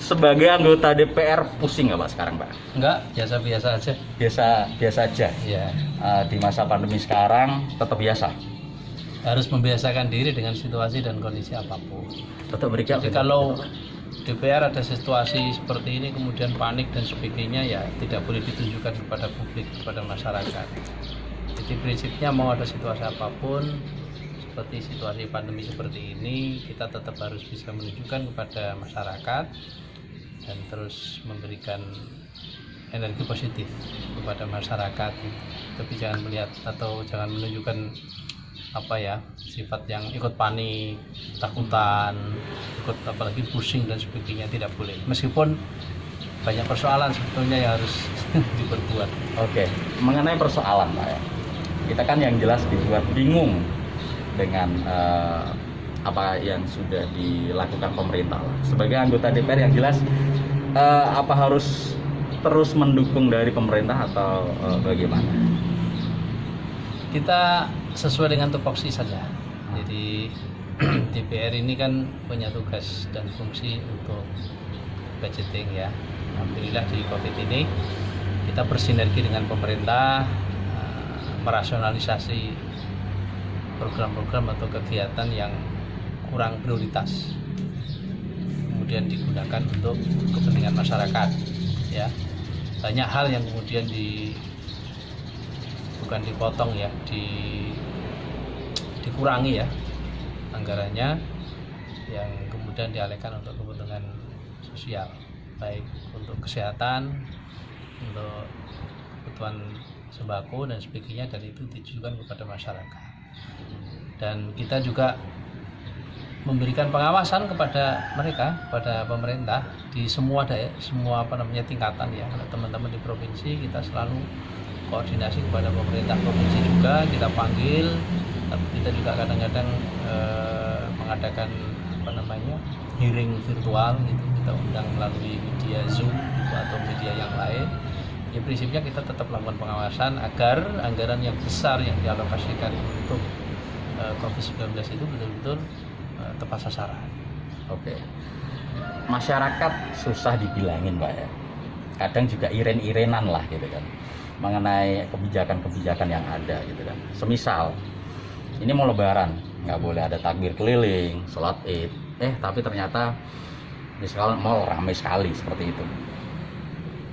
sebagai anggota DPR pusing nggak Pak sekarang Pak? Enggak, biasa-biasa aja. Biasa aja. Ya, Di masa pandemi sekarang tetap biasa. harus membiasakan diri dengan situasi dan kondisi apapun. Tetap berikan. Jadi kalau DPR ada situasi seperti ini kemudian panik dan sebagainya, ya tidak boleh ditunjukkan kepada publik, kepada masyarakat. Jadi prinsipnya mau ada situasi apapun, seperti situasi pandemi seperti ini, kita tetap harus bisa menunjukkan kepada masyarakat dan terus memberikan energi positif kepada masyarakat. Tapi jangan melihat atau jangan menunjukkan sifat yang ikut panik, takutan, ikut apalagi pusing dan sebagainya, tidak boleh. Meskipun banyak persoalan sebetulnya yang harus diperbuat. Oke, mengenai persoalan Pak ya, kita kan yang jelas dibuat bingung dengan apa yang sudah dilakukan pemerintah. Sebagai anggota DPR yang jelas, apa harus terus mendukung dari pemerintah atau bagaimana? Kita sesuai dengan tupoksi saja. Jadi DPR ini kan punya tugas dan fungsi untuk budgeting ya. Alhamdulillah di COVID ini kita bersinergi dengan pemerintah, merasionalisasi program-program atau kegiatan yang kurang prioritas, kemudian digunakan untuk kepentingan masyarakat. Ya, banyak hal yang kemudian bukan dipotong ya, dikurangi ya anggarannya, yang kemudian dialihkan untuk kebutuhan sosial, baik untuk kesehatan, untuk kebutuhan sembako dan sebagainya, dan itu ditujukan kepada masyarakat. Dan kita juga memberikan pengawasan kepada mereka, kepada pemerintah di semua tingkatan ya. Kalau teman-teman di provinsi, kita selalu koordinasi kepada pemerintah provinsi juga, kita panggil, tapi kita juga kadang-kadang mengadakan hearing virtual gitu, kita undang melalui media Zoom gitu, atau media yang lain. Ya prinsipnya kita tetap melakukan pengawasan agar anggaran yang besar yang dialokasikan untuk COVID-19 itu betul-betul tepat sasaran. Oke. Masyarakat susah dibilangin Pak ya. Kadang juga iren-irenan lah gitu kan, mengenai kebijakan-kebijakan yang ada gitu kan. Semisal ini mau lebaran, nggak boleh ada takbir keliling, sholat id, tapi ternyata misalnya mal ramai sekali seperti itu.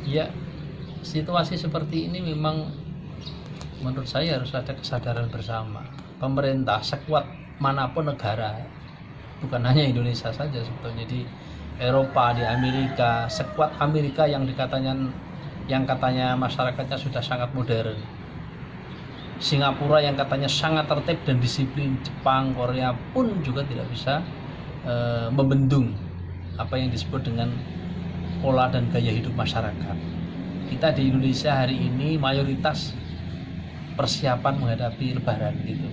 Ya, situasi seperti ini memang menurut saya harus ada kesadaran bersama. Pemerintah sekuat manapun negara, bukan hanya Indonesia saja sebetulnya, di Eropa, di Amerika, sekuat Amerika yang katanya masyarakatnya sudah sangat modern, Singapura yang katanya sangat tertib dan disiplin, Jepang, Korea pun juga tidak bisa membendung apa yang disebut dengan pola dan gaya hidup masyarakat. Kita di Indonesia hari ini mayoritas persiapan menghadapi lebaran gitu.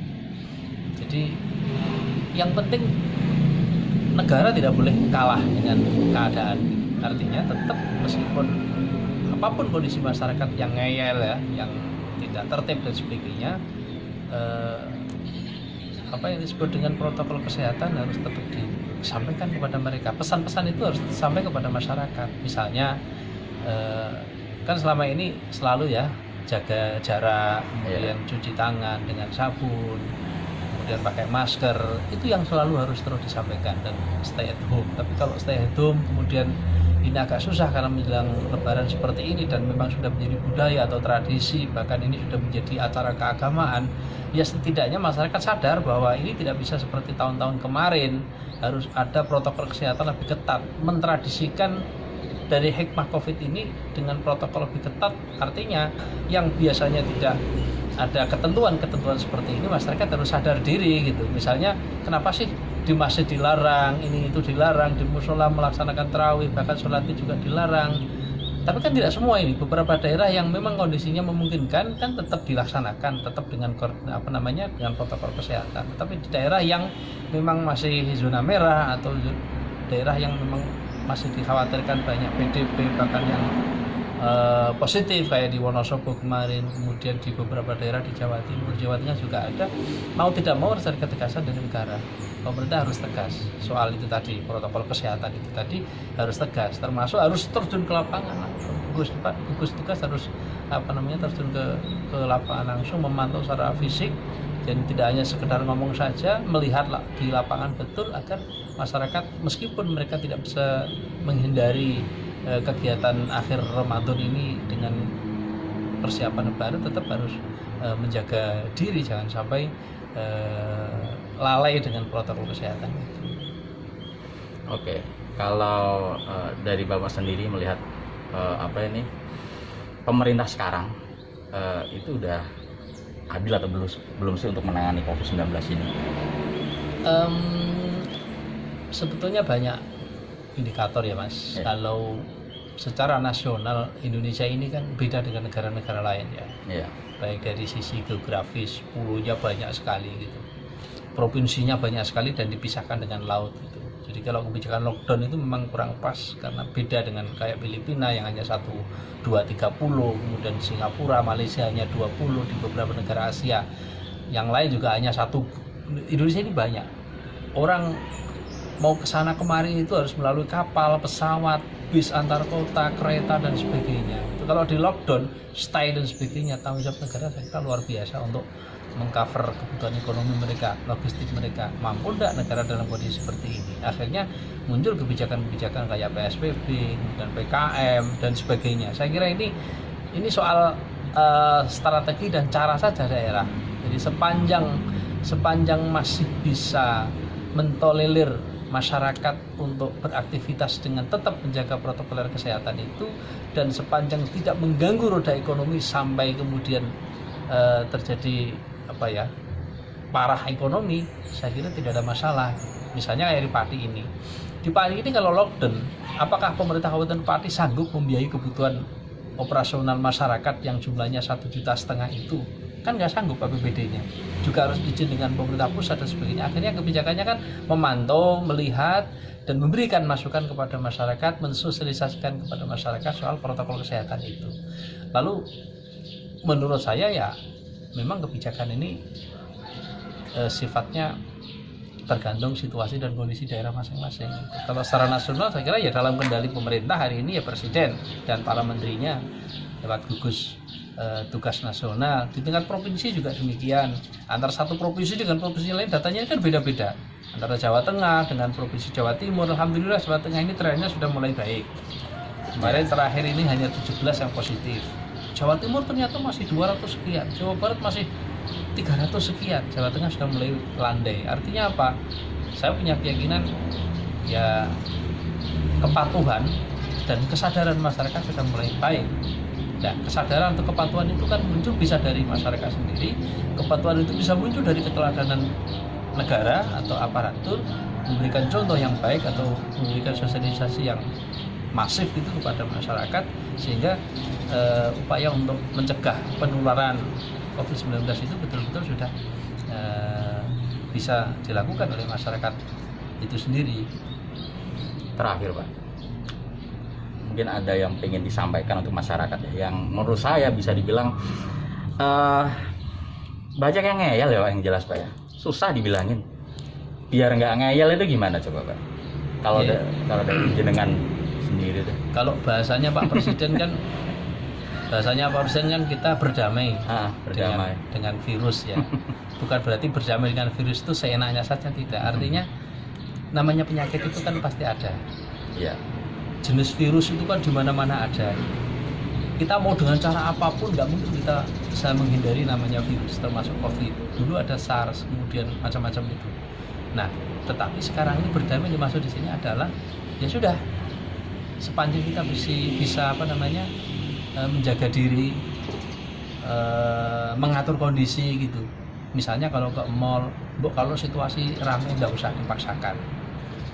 Jadi yang penting negara tidak boleh kalah dengan keadaan. Artinya tetap meskipun apapun kondisi masyarakat yang ngeyel ya, yang tidak tertib dan sebagainya, apa yang disebut dengan protokol kesehatan harus tetap disampaikan kepada mereka. Pesan-pesan itu harus disampaikan kepada masyarakat. Misalnya kan selama ini selalu ya jaga jarak, kemudian cuci tangan dengan sabun, kemudian pakai masker, itu yang selalu harus terus disampaikan, dan stay at home. Tapi kalau stay at home kemudian ini agak susah karena menjelang lebaran seperti ini dan memang sudah menjadi budaya atau tradisi, bahkan ini sudah menjadi acara keagamaan, ya setidaknya masyarakat sadar bahwa ini tidak bisa seperti tahun-tahun kemarin, harus ada protokol kesehatan lebih ketat. Mentradisikan dari hikmah COVID ini dengan protokol lebih ketat, artinya yang biasanya tidak ada ketentuan-ketentuan seperti ini, masyarakat harus sadar diri gitu. Misalnya kenapa sih di masjid dilarang, ini itu dilarang, di musola melaksanakan tarawih, bahkan sholat id juga dilarang. Tapi kan tidak semua ini, beberapa daerah yang memang kondisinya memungkinkan kan tetap dilaksanakan, tetap dengan dengan protokol kesehatan. Tapi di daerah yang memang masih zona merah atau daerah yang memang masih dikhawatirkan banyak PDP, bahkan yang positif kayak di Wonosobo kemarin, kemudian di beberapa daerah di Jawa Timur, Jawa Tengah juga ada. Mau tidak mau harus ada ketegasan dari negara. Pemerintah harus tegas soal itu tadi, protokol kesehatan itu tadi harus tegas, termasuk harus terjun ke lapangan. Gugus tugas harus terjun ke lapangan langsung, memantau secara fisik, dan tidak hanya sekedar ngomong saja, melihat di lapangan betul agar masyarakat meskipun mereka tidak bisa menghindari kegiatan akhir Ramadan ini dengan persiapan lebaran, tetap harus menjaga diri, jangan sampai lalai dengan protokol kesehatan itu. Oke, kalau dari Bapak sendiri melihat pemerintah sekarang itu udah adil atau belum sih untuk menangani COVID-19 ini? Sebetulnya banyak indikator ya Mas. Ya. Kalau secara nasional Indonesia ini kan beda dengan negara-negara lain ya. Iya. Baik dari sisi geografis, pulau-nya banyak sekali gitu. Provinsinya banyak sekali dan dipisahkan dengan laut gitu. Jadi kalau kebijakan lockdown itu memang kurang pas karena beda dengan kayak Filipina yang hanya 1, 2, 3 pulau, kemudian Singapura, Malaysia hanya 20, di beberapa negara Asia yang lain juga hanya 1. Indonesia ini banyak. Orang mau ke sana kemari itu harus melalui kapal, pesawat, bis antar kota, kereta dan sebagainya. Itu kalau di lockdown, stay dan sebagainya, tanggung jawab negara saya kira luar biasa untuk mengcover kebutuhan ekonomi mereka, logistik mereka. Mampu enggak negara dalam kondisi seperti ini? Akhirnya muncul kebijakan-kebijakan kayak PSBB dan PKM dan sebagainya. Saya kira ini soal strategi dan cara saja daerah. Jadi sepanjang masih bisa mentolerir masyarakat untuk beraktivitas dengan tetap menjaga protokol kesehatan itu, dan sepanjang tidak mengganggu roda ekonomi sampai kemudian terjadi parah ekonomi, saya kira tidak ada masalah. Misalnya kayak di Pati ini kalau lockdown, apakah pemerintah Kabupaten Pati sanggup membiayai kebutuhan operasional masyarakat yang jumlahnya 1,5 juta itu? Kan nggak sanggup APBD-nya, juga harus izin dengan pemerintah pusat dan sebagainya. Akhirnya kebijakannya kan memantau, melihat, dan memberikan masukan kepada masyarakat, mensosialisasikan kepada masyarakat soal protokol kesehatan itu. Lalu menurut saya ya memang kebijakan ini sifatnya tergantung situasi dan kondisi daerah masing-masing. Kalau secara nasional saya kira ya dalam kendali pemerintah hari ini ya Presiden dan para menterinya lewat gugus tugas nasional. Di tingkat provinsi juga demikian. Antara satu provinsi dengan provinsi lain datanya kan beda-beda. Antara Jawa Tengah dengan provinsi Jawa Timur, alhamdulillah Jawa Tengah ini trennya sudah mulai baik. Kemarin terakhir ini hanya 17 yang positif. Jawa Timur ternyata masih 200 sekian, Jawa Barat masih 300 sekian, Jawa Tengah sudah mulai landai. Artinya apa? Saya punya keyakinan ya kepatuhan dan kesadaran masyarakat sudah mulai baik. Nah, kesadaran atau kepatuhan itu kan muncul bisa dari masyarakat sendiri. Kepatuhan itu bisa muncul dari keteladanan negara atau aparatur, memberikan contoh yang baik atau memberikan sosialisasi yang masif itu kepada masyarakat, sehingga upaya untuk mencegah penularan COVID-19 itu betul-betul sudah bisa dilakukan oleh masyarakat itu sendiri. Terakhir Pak, mungkin ada yang ingin disampaikan untuk masyarakat ya, yang menurut saya bisa dibilang banyak yang ngeyel ya Pak, yang jelas Pak ya, susah dibilangin. Biar nggak ngeyel itu gimana coba Pak? Kalau dari jenengan sendiri deh. Kalau bahasanya Pak Presiden kan kita berdamai, berdamai dengan virus ya. Bukan berarti berdamai dengan virus itu seenaknya saja, tidak. Artinya namanya penyakit itu kan pasti ada. Iya. Jenis virus itu kan di mana-mana ada. Kita mau dengan cara apapun nggak mungkin kita bisa menghindari namanya virus, termasuk COVID. Dulu ada SARS, kemudian macam-macam itu. Nah, tetapi sekarang ini berdamai dimaksud di sini adalah ya sudah, sepanjang kita bisa menjaga diri, mengatur kondisi gitu. Misalnya kalau ke mall, kalau situasi ramai nggak usah dipaksakan.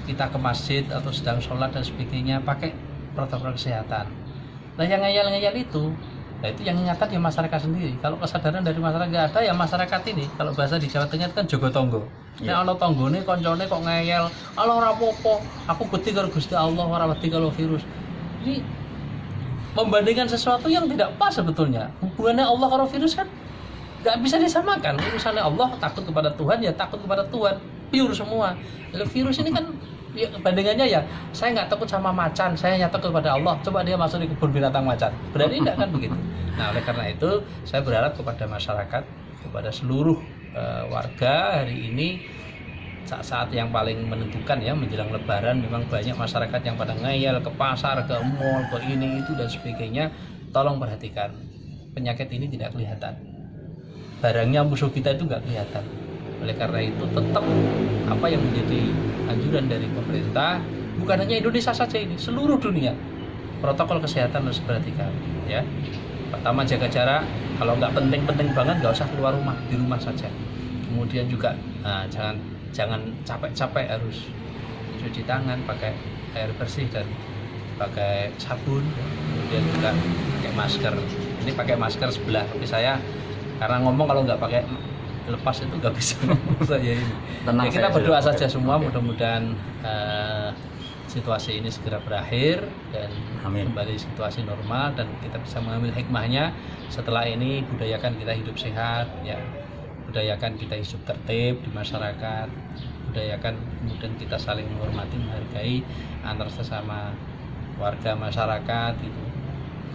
Kita ke masjid atau sedang sholat dan sebagainya pakai protokol kesehatan. Nah yang ngeyel-ngeyel itu yang ingatkan ya masyarakat sendiri. Kalau kesadaran dari masyarakat nggak ada, ya masyarakat ini, kalau bahasa di Jawa Tengah kan jogo tonggo. Nah kalau tonggone koncone kok ngeyel, Allah ora apa-apa, aku beti karo Gusti Allah, ora wedi kalau virus. Ini membandingkan sesuatu yang tidak pas sebetulnya. Hubungannya Allah kalau virus kan nggak bisa disamakan. Misalnya Allah takut kepada Tuhan, ya takut kepada Tuhan, pure semua. Lalu virus ini kan ya, bandingannya ya, saya nggak takut sama macan, saya hanya takut kepada Allah. Coba dia masuk di kebun binatang macan, berarti tidak kan begitu. Nah, oleh karena itu saya berharap kepada masyarakat, kepada seluruh warga hari ini, saat yang paling menentukan ya, menjelang Lebaran, memang banyak masyarakat yang pada ngeyel ke pasar, ke mall, ke ini itu dan sebagainya. Tolong perhatikan, penyakit ini tidak kelihatan, barangnya musuh kita itu nggak kelihatan. Oleh karena itu tetap apa yang menjadi anjuran dari pemerintah, bukan hanya Indonesia saja ini, seluruh dunia, protokol kesehatan harus diperhatikan ya. Pertama, jaga jarak, kalau nggak penting-penting banget nggak usah keluar rumah, di rumah saja. Kemudian juga jangan capek-capek, harus cuci tangan pakai air bersih dan pakai sabun. Kemudian juga pakai masker. Ini pakai masker sebelah, tapi saya karena ngomong kalau nggak pakai lepas itu nggak bisa ngomong saya ini. Tenang, Ya, kita berdoa saja semua, Oke. mudah-mudahan situasi ini segera berakhir dan Amin. kembali situasi normal, dan kita bisa mengambil hikmahnya. Setelah ini budayakan kita hidup sehat ya, budayakan kita hidup tertib di masyarakat, budayakan kemudian kita saling menghormati, menghargai antar sesama warga masyarakat gitu,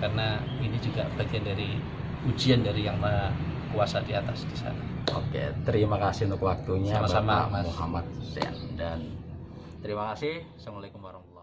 karena ini juga bagian dari ujian dari Yang Maha Kuasa di atas di sana. Oke, terima kasih untuk waktunya Sama-sama, Bapak Mas. Muhammad Hussein, dan terima kasih. Assalamualaikum warahmatullahi wabarakatuh.